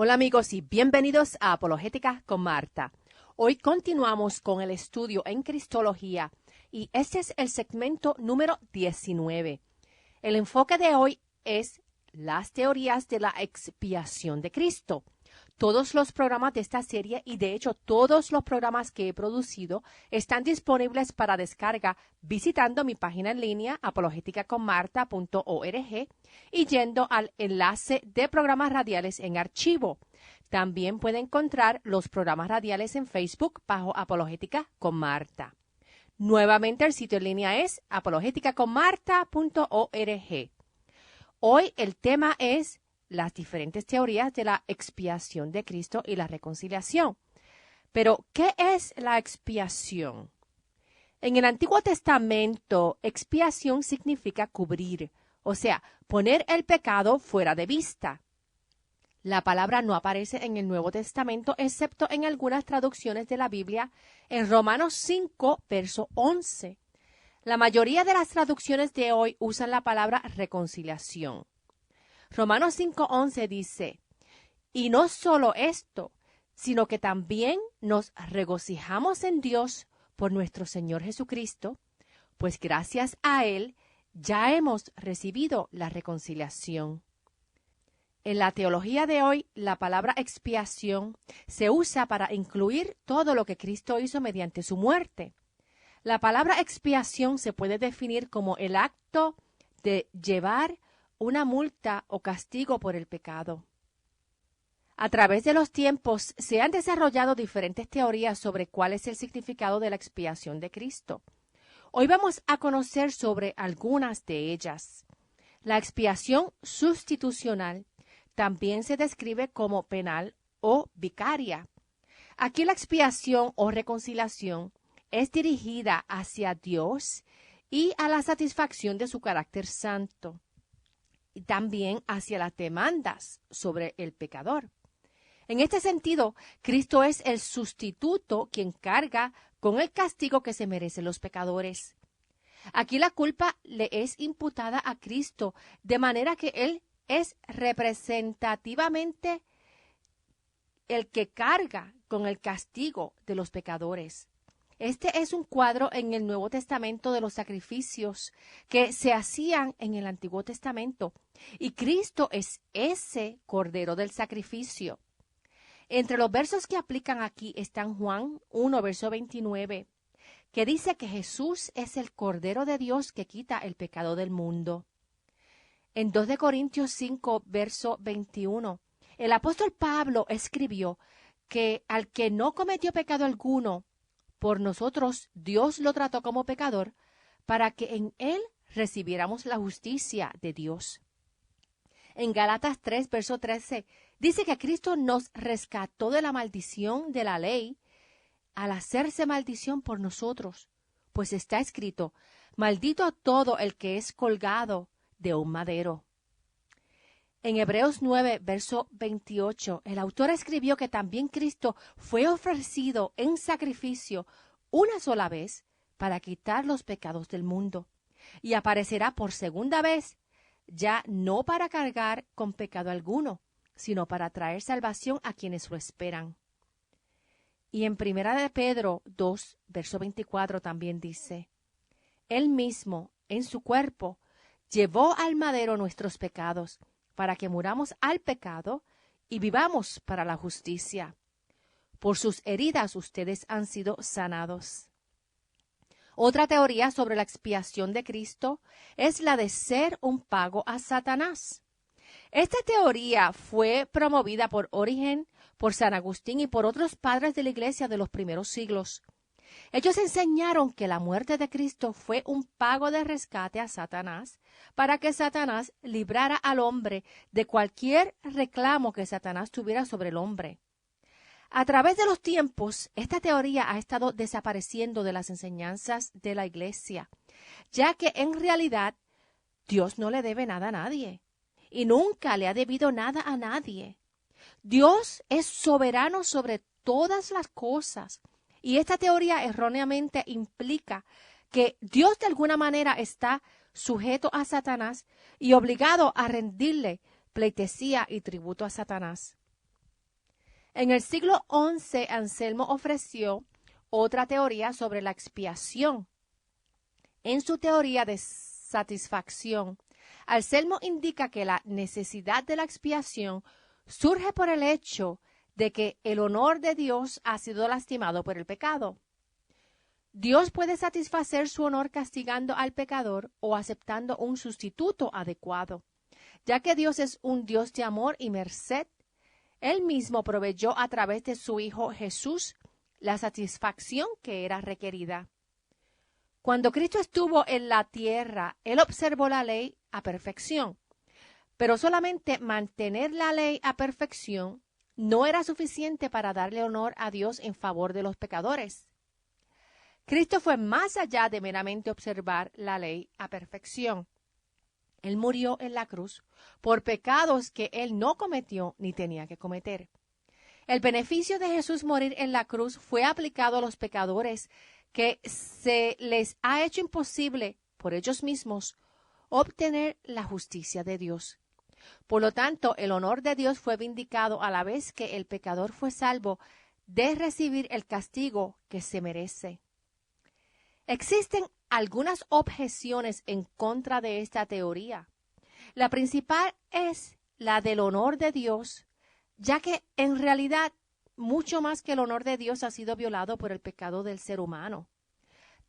Hola amigos y bienvenidos a Apologética con Marta. Hoy continuamos con el estudio en Cristología y este es el segmento número 19. El enfoque de hoy es las teorías de la expiación de Cristo. Todos los programas de esta serie y de hecho todos los programas que he producido están disponibles para descarga visitando mi página en línea apologeticaconmarta.org y yendo al enlace de programas radiales en archivo. También puede encontrar los programas radiales en Facebook bajo Apologética con Marta. Nuevamente el sitio en línea es apologeticaconmarta.org. Hoy el tema es las diferentes teorías de la expiación de Cristo y la reconciliación. Pero, ¿qué es la expiación? En el Antiguo Testamento, expiación significa cubrir, o sea, poner el pecado fuera de vista. La palabra no aparece en el Nuevo Testamento, excepto en algunas traducciones de la Biblia, en Romanos 5, verso 11. La mayoría de las traducciones de hoy usan la palabra reconciliación. Romanos 5:11 dice, y no solo esto, sino que también nos regocijamos en Dios por nuestro Señor Jesucristo, pues gracias a Él ya hemos recibido la reconciliación. En la teología de hoy, la palabra expiación se usa para incluir todo lo que Cristo hizo mediante su muerte. La palabra expiación se puede definir como el acto de llevar una multa o castigo por el pecado. A través de los tiempos se han desarrollado diferentes teorías sobre cuál es el significado de la expiación de Cristo. Hoy vamos a conocer sobre algunas de ellas. La expiación sustitucional también se describe como penal o vicaria. Aquí la expiación o reconciliación es dirigida hacia Dios y a la satisfacción de su carácter santo, y también hacia las demandas sobre el pecador. En este sentido, Cristo es el sustituto quien carga con el castigo que se merecen los pecadores. Aquí la culpa le es imputada a Cristo, de manera que Él es representativamente el que carga con el castigo de los pecadores. Este es un cuadro en el Nuevo Testamento de los sacrificios que se hacían en el Antiguo Testamento, y Cristo es ese Cordero del sacrificio. Entre los versos que aplican aquí están Juan 1, verso 29, que dice que Jesús es el Cordero de Dios que quita el pecado del mundo. En 2 de Corintios 5, verso 21, el apóstol Pablo escribió que al que no cometió pecado alguno, por nosotros Dios lo trató como pecador para que en él recibiéramos la justicia de Dios. En Gálatas 3, verso 13, dice que Cristo nos rescató de la maldición de la ley al hacerse maldición por nosotros, pues está escrito, maldito todo el que es colgado de un madero. En Hebreos 9, verso 28, el autor escribió que también Cristo fue ofrecido en sacrificio una sola vez para quitar los pecados del mundo, y aparecerá por segunda vez, ya no para cargar con pecado alguno, sino para traer salvación a quienes lo esperan. Y en 1 de Pedro 2, verso 24 también dice, Él mismo, en su cuerpo, llevó al madero nuestros pecados, para que muramos al pecado y vivamos para la justicia. Por sus heridas ustedes han sido sanados. Otra teoría sobre la expiación de Cristo es la de ser un pago a Satanás. Esta teoría fue promovida por Origen, por San Agustín y por otros padres de la Iglesia de los primeros siglos. Ellos enseñaron que la muerte de Cristo fue un pago de rescate a Satanás para que Satanás librara al hombre de cualquier reclamo que Satanás tuviera sobre el hombre. A través de los tiempos, esta teoría ha estado desapareciendo de las enseñanzas de la Iglesia, ya que en realidad Dios no le debe nada a nadie y nunca le ha debido nada a nadie. Dios es soberano sobre todas las cosas. Y esta teoría erróneamente implica que Dios de alguna manera está sujeto a Satanás y obligado a rendirle pleitesía y tributo a Satanás. En el siglo XI, Anselmo ofreció otra teoría sobre la expiación. En su teoría de satisfacción, Anselmo indica que la necesidad de la expiación surge por el hecho de que el honor de Dios ha sido lastimado por el pecado. Dios puede satisfacer su honor castigando al pecador o aceptando un sustituto adecuado. Ya que Dios es un Dios de amor y merced, Él mismo proveyó a través de su Hijo Jesús la satisfacción que era requerida. Cuando Cristo estuvo en la tierra, Él observó la ley a perfección, pero solamente mantener la ley a perfección no era suficiente para darle honor a Dios en favor de los pecadores. Cristo fue más allá de meramente observar la ley a perfección. Él murió en la cruz por pecados que Él no cometió ni tenía que cometer. El beneficio de Jesús morir en la cruz fue aplicado a los pecadores que se les ha hecho imposible por ellos mismos obtener la justicia de Dios. Por lo tanto, el honor de Dios fue vindicado a la vez que el pecador fue salvo de recibir el castigo que se merece. Existen algunas objeciones en contra de esta teoría. La principal es la del honor de Dios, ya que en realidad mucho más que el honor de Dios ha sido violado por el pecado del ser humano.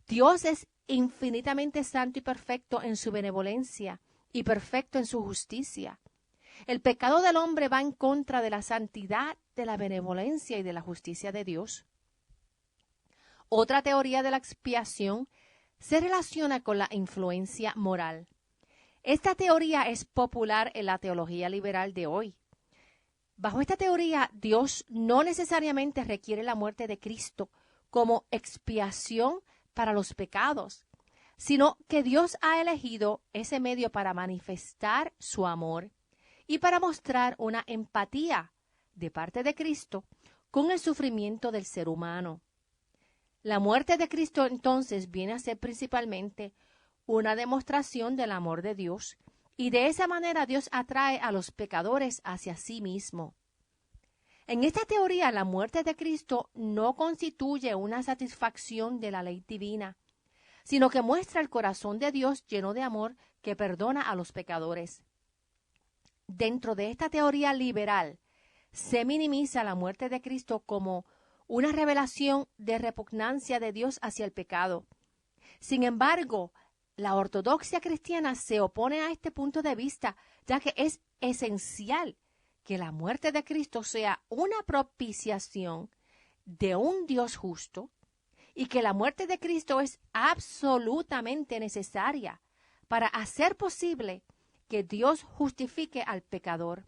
Dios es infinitamente santo y perfecto en su benevolencia y perfecto en su justicia. El pecado del hombre va en contra de la santidad, de la benevolencia y de la justicia de Dios. Otra teoría de la expiación se relaciona con la influencia moral. Esta teoría es popular en la teología liberal de hoy. Bajo esta teoría, Dios no necesariamente requiere la muerte de Cristo como expiación para los pecados, sino que Dios ha elegido ese medio para manifestar su amor y para mostrar una empatía de parte de Cristo con el sufrimiento del ser humano. La muerte de Cristo entonces viene a ser principalmente una demostración del amor de Dios, y de esa manera Dios atrae a los pecadores hacia sí mismo. En esta teoría, la muerte de Cristo no constituye una satisfacción de la ley divina, sino que muestra el corazón de Dios lleno de amor que perdona a los pecadores. Dentro de esta teoría liberal, se minimiza la muerte de Cristo como una revelación de repugnancia de Dios hacia el pecado. Sin embargo, la ortodoxia cristiana se opone a este punto de vista, ya que es esencial que la muerte de Cristo sea una propiciación de un Dios justo y que la muerte de Cristo es absolutamente necesaria para hacer posible que Dios justifique al pecador.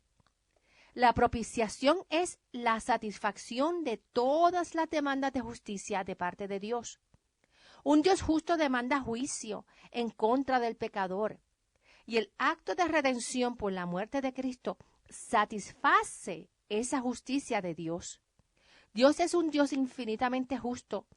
La propiciación es la satisfacción de todas las demandas de justicia de parte de Dios. Un Dios justo demanda juicio en contra del pecador, y el acto de redención por la muerte de Cristo satisface esa justicia de Dios. Dios es un Dios infinitamente justo,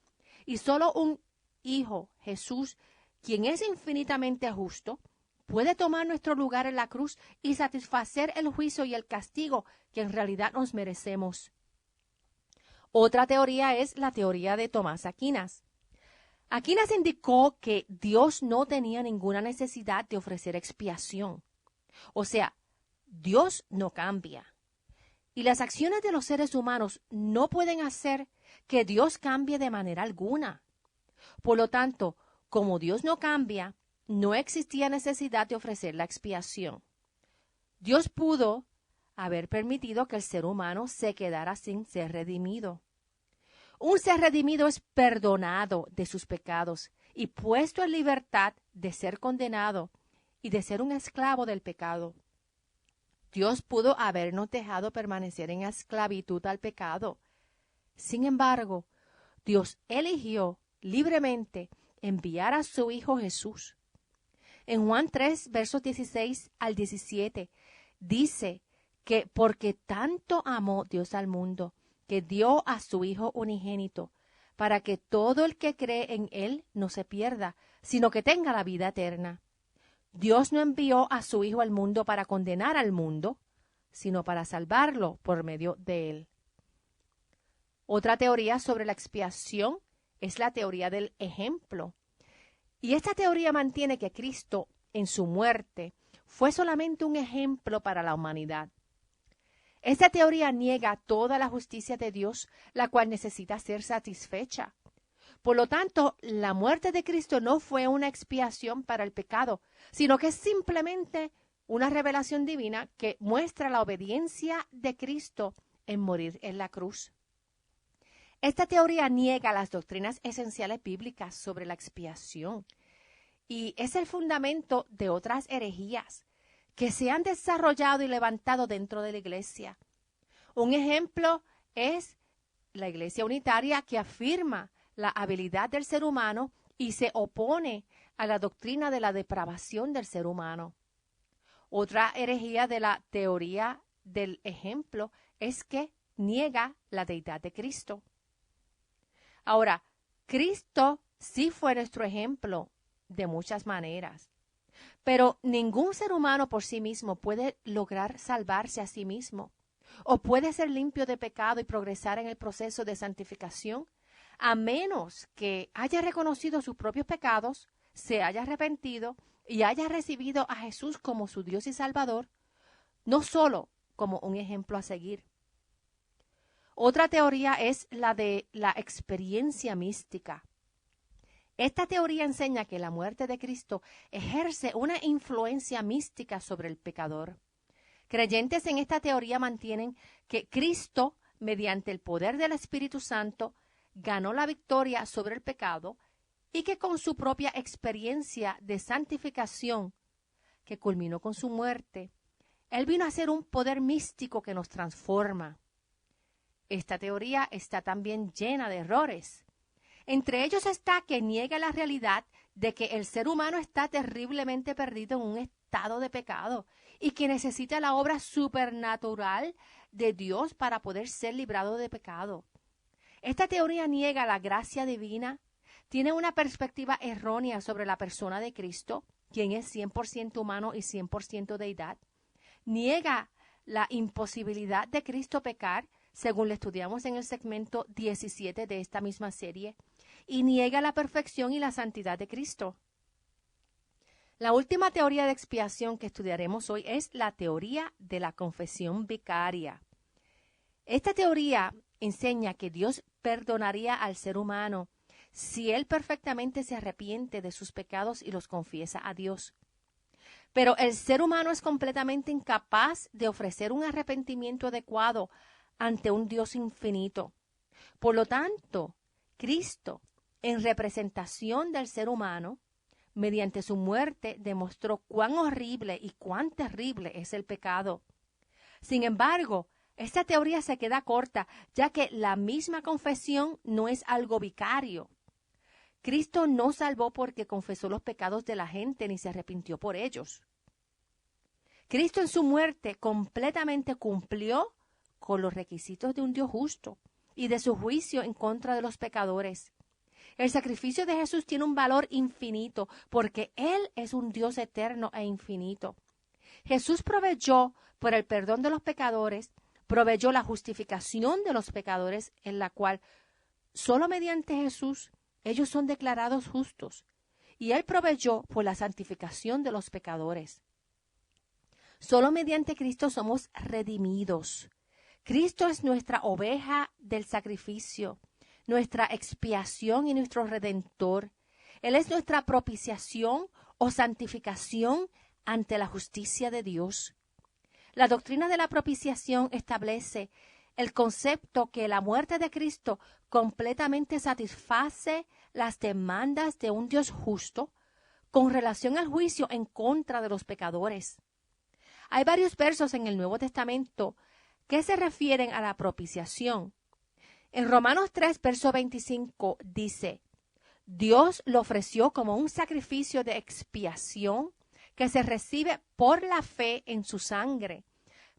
y solo un Hijo, Jesús, quien es infinitamente justo, puede tomar nuestro lugar en la cruz y satisfacer el juicio y el castigo que en realidad nos merecemos. Otra teoría es la teoría de Tomás Aquinas. Aquinas indicó que Dios no tenía ninguna necesidad de ofrecer expiación. O sea, Dios no cambia. Y las acciones de los seres humanos no pueden hacer que Dios cambie de manera alguna. Por lo tanto, como Dios no cambia, no existía necesidad de ofrecer la expiación. Dios pudo haber permitido que el ser humano se quedara sin ser redimido. Un ser redimido es perdonado de sus pecados y puesto en libertad de ser condenado y de ser un esclavo del pecado. Dios pudo habernos dejado permanecer en esclavitud al pecado. Sin embargo, Dios eligió libremente enviar a su Hijo Jesús. En Juan 3, versos 16 al 17, dice que porque tanto amó Dios al mundo, que dio a su Hijo unigénito, para que todo el que cree en Él no se pierda, sino que tenga la vida eterna. Dios no envió a su Hijo al mundo para condenar al mundo, sino para salvarlo por medio de Él. Otra teoría sobre la expiación es la teoría del ejemplo. Y esta teoría mantiene que Cristo, en su muerte, fue solamente un ejemplo para la humanidad. Esta teoría niega toda la justicia de Dios, la cual necesita ser satisfecha. Por lo tanto, la muerte de Cristo no fue una expiación para el pecado, sino que es simplemente una revelación divina que muestra la obediencia de Cristo en morir en la cruz. Esta teoría niega las doctrinas esenciales bíblicas sobre la expiación y es el fundamento de otras herejías que se han desarrollado y levantado dentro de la iglesia. Un ejemplo es la iglesia unitaria, que afirma la habilidad del ser humano y se opone a la doctrina de la depravación del ser humano. Otra herejía de la teoría del ejemplo es que niega la deidad de Cristo. Ahora, Cristo sí fue nuestro ejemplo de muchas maneras, pero ningún ser humano por sí mismo puede lograr salvarse a sí mismo o puede ser limpio de pecado y progresar en el proceso de santificación, a menos que haya reconocido sus propios pecados, se haya arrepentido y haya recibido a Jesús como su Dios y Salvador, no solo como un ejemplo a seguir. Otra teoría es la de la experiencia mística. Esta teoría enseña que la muerte de Cristo ejerce una influencia mística sobre el pecador. Creyentes en esta teoría mantienen que Cristo, mediante el poder del Espíritu Santo, ganó la victoria sobre el pecado y que con su propia experiencia de santificación, que culminó con su muerte, Él vino a ser un poder místico que nos transforma. Esta teoría está también llena de errores. Entre ellos está que niega la realidad de que el ser humano está terriblemente perdido en un estado de pecado y que necesita la obra supernatural de Dios para poder ser librado de pecado. Esta teoría niega la gracia divina, tiene una perspectiva errónea sobre la persona de Cristo, quien es 100% humano y 100% deidad. Niega la imposibilidad de Cristo pecar, según lo estudiamos en el segmento 17 de esta misma serie, y niega la perfección y la santidad de Cristo. La última teoría de expiación que estudiaremos hoy es la teoría de la confesión vicaria. Esta teoría enseña que Dios perdonaría al ser humano si él perfectamente se arrepiente de sus pecados y los confiesa a Dios. Pero el ser humano es completamente incapaz de ofrecer un arrepentimiento adecuado ante un Dios infinito. Por lo tanto, Cristo, en representación del ser humano, mediante su muerte, demostró cuán horrible y cuán terrible es el pecado. Sin embargo, esta teoría se queda corta, ya que la misma confesión no es algo vicario. Cristo no salvó porque confesó los pecados de la gente ni se arrepintió por ellos. Cristo en su muerte completamente cumplió con los requisitos de un Dios justo y de su juicio en contra de los pecadores. El sacrificio de Jesús tiene un valor infinito porque Él es un Dios eterno e infinito. Jesús proveyó por el perdón de los pecadores, proveyó la justificación de los pecadores, en la cual solo mediante Jesús ellos son declarados justos, y Él proveyó por la santificación de los pecadores. Solo mediante Cristo somos redimidos. Cristo es nuestra oveja del sacrificio, nuestra expiación y nuestro redentor. Él es nuestra propiciación o santificación ante la justicia de Dios. La doctrina de la propiciación establece el concepto que la muerte de Cristo completamente satisface las demandas de un Dios justo con relación al juicio en contra de los pecadores. Hay varios versos en el Nuevo Testamento que se refieren a la propiciación. En Romanos 3, verso 25 dice: Dios lo ofreció como un sacrificio de expiación que se recibe por la fe en su sangre,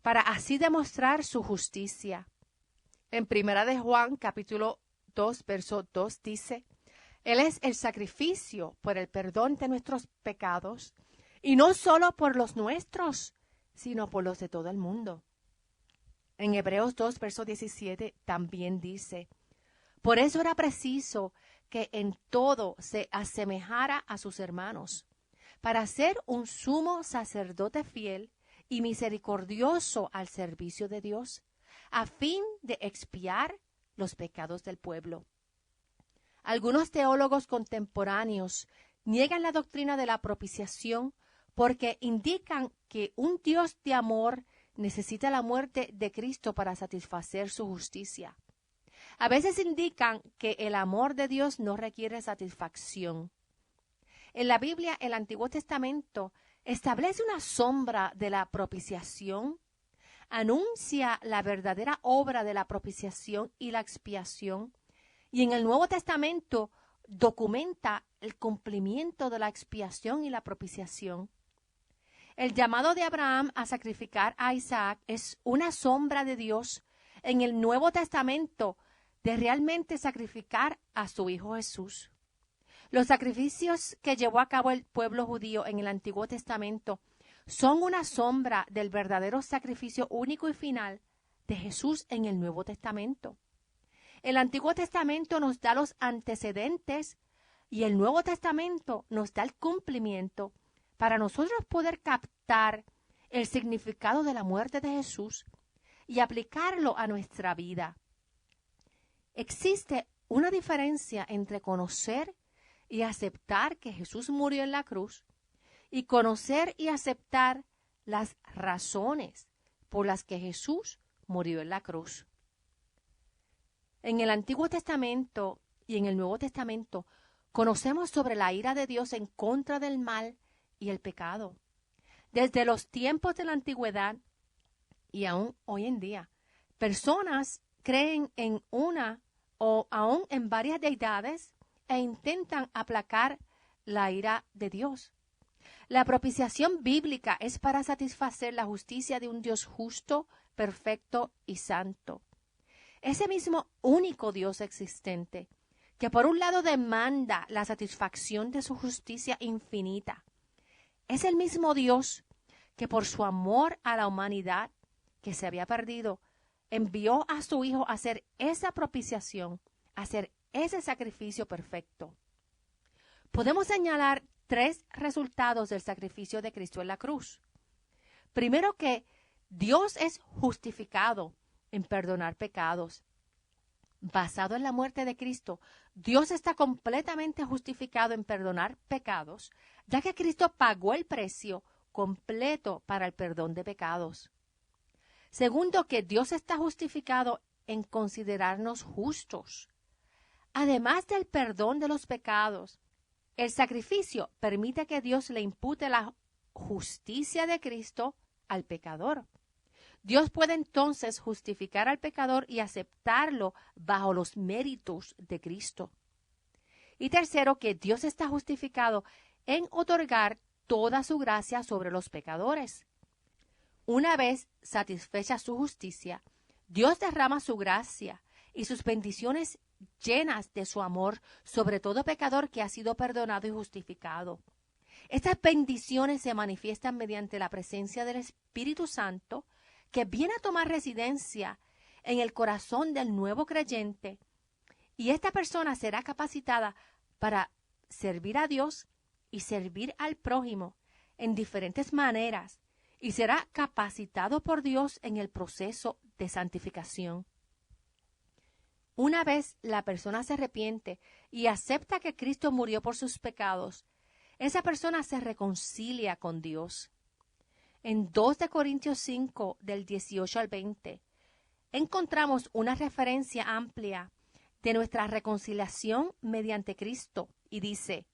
para así demostrar su justicia. En Primera de Juan, capítulo 2, verso 2 dice: Él es el sacrificio por el perdón de nuestros pecados, y no solo por los nuestros, sino por los de todo el mundo. En Hebreos 2, verso 17 también dice: Por eso era preciso que en todo se asemejara a sus hermanos, para ser un sumo sacerdote fiel y misericordioso al servicio de Dios, a fin de expiar los pecados del pueblo. Algunos teólogos contemporáneos niegan la doctrina de la propiciación porque indican que un Dios de amor necesita la muerte de Cristo para satisfacer su justicia. A veces indican que el amor de Dios no requiere satisfacción. En la Biblia, el Antiguo Testamento establece una sombra de la propiciación, anuncia la verdadera obra de la propiciación y la expiación, y en el Nuevo Testamento documenta el cumplimiento de la expiación y la propiciación. El llamado de Abraham a sacrificar a Isaac es una sombra de Dios en el Nuevo Testamento de realmente sacrificar a su Hijo Jesús. Los sacrificios que llevó a cabo el pueblo judío en el Antiguo Testamento son una sombra del verdadero sacrificio único y final de Jesús en el Nuevo Testamento. El Antiguo Testamento nos da los antecedentes y el Nuevo Testamento nos da el cumplimiento para nosotros poder captar el significado de la muerte de Jesús y aplicarlo a nuestra vida. Existe una diferencia entre conocer y aceptar que Jesús murió en la cruz y conocer y aceptar las razones por las que Jesús murió en la cruz. En el Antiguo Testamento y en el Nuevo Testamento conocemos sobre la ira de Dios en contra del mal y el pecado. Desde los tiempos de la antigüedad y aún hoy en día, personas creen en una o aún en varias deidades e intentan aplacar la ira de Dios. La propiciación bíblica es para satisfacer la justicia de un Dios justo, perfecto y santo. Ese mismo único Dios existente, que por un lado demanda la satisfacción de su justicia infinita, es el mismo Dios que por su amor a la humanidad que se había perdido, envió a su Hijo a hacer esa propiciación, a hacer ese sacrificio perfecto. Podemos señalar 3 resultados del sacrificio de Cristo en la cruz. Primero, que Dios es justificado en perdonar pecados. Basado en la muerte de Cristo, Dios está completamente justificado en perdonar pecados, ya que Cristo pagó el precio completo para el perdón de pecados. Segundo, que Dios está justificado en considerarnos justos. Además del perdón de los pecados, el sacrificio permite que Dios le impute la justicia de Cristo al pecador. Dios puede entonces justificar al pecador y aceptarlo bajo los méritos de Cristo. Y tercero, que Dios está justificado en otorgar toda su gracia sobre los pecadores. Una vez satisfecha su justicia, Dios derrama su gracia y sus bendiciones llenas de su amor sobre todo pecador que ha sido perdonado y justificado. Estas bendiciones se manifiestan mediante la presencia del Espíritu Santo, que viene a tomar residencia en el corazón del nuevo creyente, y esta persona será capacitada para servir a Dios y servir al prójimo en diferentes maneras, y será capacitado por Dios en el proceso de santificación. Una vez la persona se arrepiente y acepta que Cristo murió por sus pecados, esa persona se reconcilia con Dios. En 2 de Corintios 5, del 18 al 20, encontramos una referencia amplia de nuestra reconciliación mediante Cristo y dice: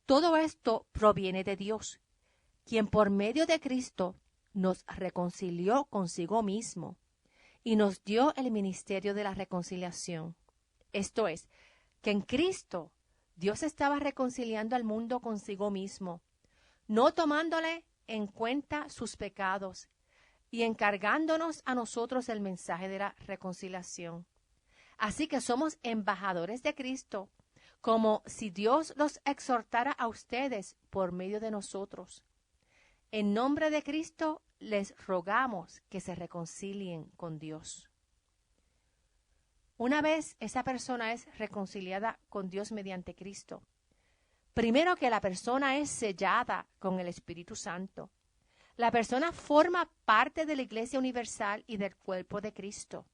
todo esto proviene de Dios, quien por medio de Cristo nos reconcilió consigo mismo y nos dio el ministerio de la reconciliación. Esto es, que en Cristo Dios estaba reconciliando al mundo consigo mismo, no tomándole en cuenta sus pecados y encargándonos a nosotros el mensaje de la reconciliación. Así que somos embajadores de Cristo, como si Dios los exhortara a ustedes por medio de nosotros. En nombre de Cristo les rogamos que se reconcilien con Dios. una vez esa persona es reconciliada con Dios mediante Cristo, primero que la persona es sellada con el Espíritu Santo. La persona forma parte de la Iglesia Universal y del cuerpo de Cristo.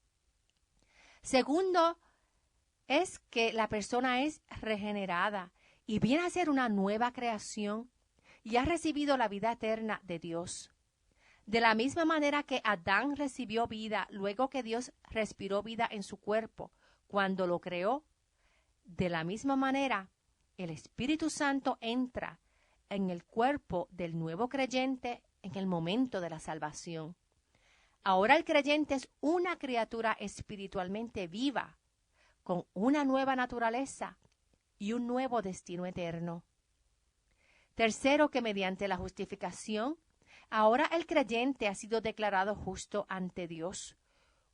Segundo, es que la persona es regenerada y viene a ser una nueva creación y ha recibido la vida eterna de Dios. De la misma manera que Adán recibió vida luego que Dios respiró vida en su cuerpo cuando lo creó, de la misma manera el Espíritu Santo entra en el cuerpo del nuevo creyente en el momento de la salvación. Ahora el creyente es una criatura espiritualmente viva, con una nueva naturaleza y un nuevo destino eterno. Tercero, que mediante la justificación, ahora el creyente ha sido declarado justo ante Dios,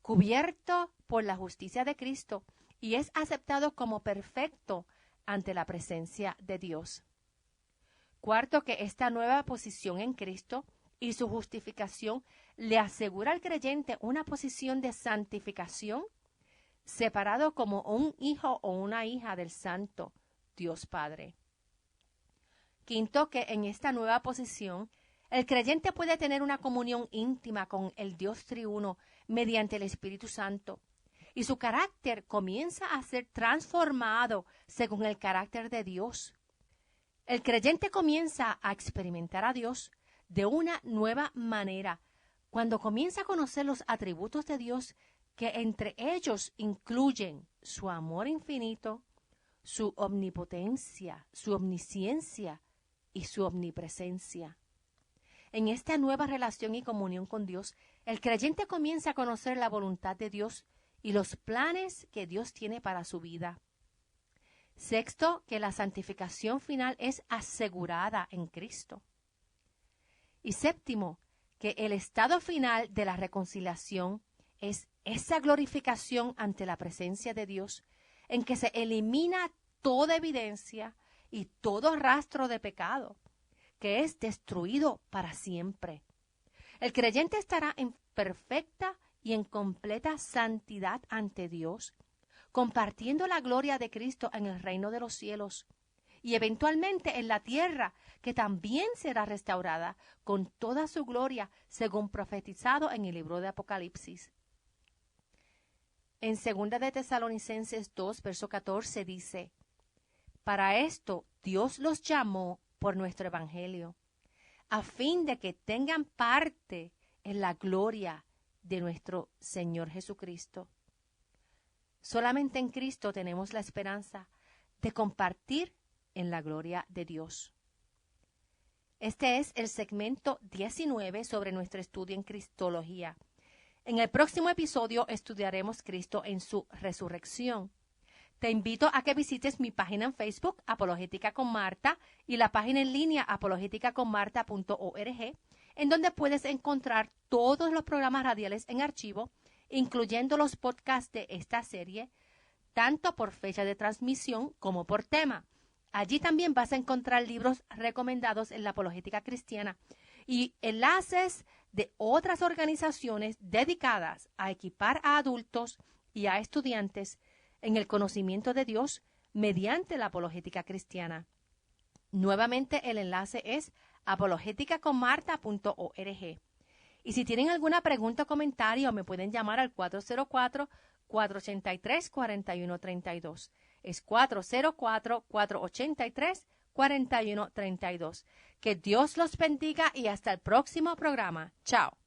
cubierto por la justicia de Cristo y es aceptado como perfecto ante la presencia de Dios. Cuarto, que esta nueva posición en Cristo y su justificación le asegura al creyente una posición de santificación, separado como un hijo o una hija del Santo Dios Padre. Quinto, que en esta nueva posición, el creyente puede tener una comunión íntima con el Dios triuno mediante el Espíritu Santo, y su carácter comienza a ser transformado según el carácter de Dios. El creyente comienza a experimentar a Dios de una nueva manera cuando comienza a conocer los atributos de Dios, que entre ellos incluyen su amor infinito, su omnipotencia, su omnisciencia y su omnipresencia. En esta nueva relación y comunión con Dios, el creyente comienza a conocer la voluntad de Dios y los planes que Dios tiene para su vida. Sexto, que la santificación final es asegurada en Cristo. Y séptimo, que el estado final de la reconciliación es esa glorificación ante la presencia de Dios, en que se elimina toda evidencia y todo rastro de pecado, que es destruido para siempre. El creyente estará en perfecta y en completa santidad ante Dios, compartiendo la gloria de Cristo en el reino de los cielos y eventualmente en la tierra, que también será restaurada con toda su gloria, según profetizado en el libro de Apocalipsis. En 2 de Tesalonicenses 2, verso 14 dice: para esto Dios los llamó por nuestro evangelio, a fin de que tengan parte en la gloria de nuestro Señor Jesucristo. Solamente en Cristo tenemos la esperanza de compartir en la gloria de Dios. Este es el segmento 19 sobre nuestro estudio en Cristología. En el próximo episodio estudiaremos Cristo en su resurrección. Te invito a que visites mi página en Facebook, Apologética con Marta, y la página en línea apologeticaconmarta.org, en donde puedes encontrar todos los programas radiales en archivo, incluyendo los podcasts de esta serie, tanto por fecha de transmisión como por tema. Allí también vas a encontrar libros recomendados en la apologética cristiana y enlaces de otras organizaciones dedicadas a equipar a adultos y a estudiantes en el conocimiento de Dios mediante la apologética cristiana. Nuevamente el enlace es apologeticaconmarta.org. Y si tienen alguna pregunta o comentario, me pueden llamar al 404-483-4132. Es 404-483-4132. Que Dios los bendiga y hasta el próximo programa. Chao.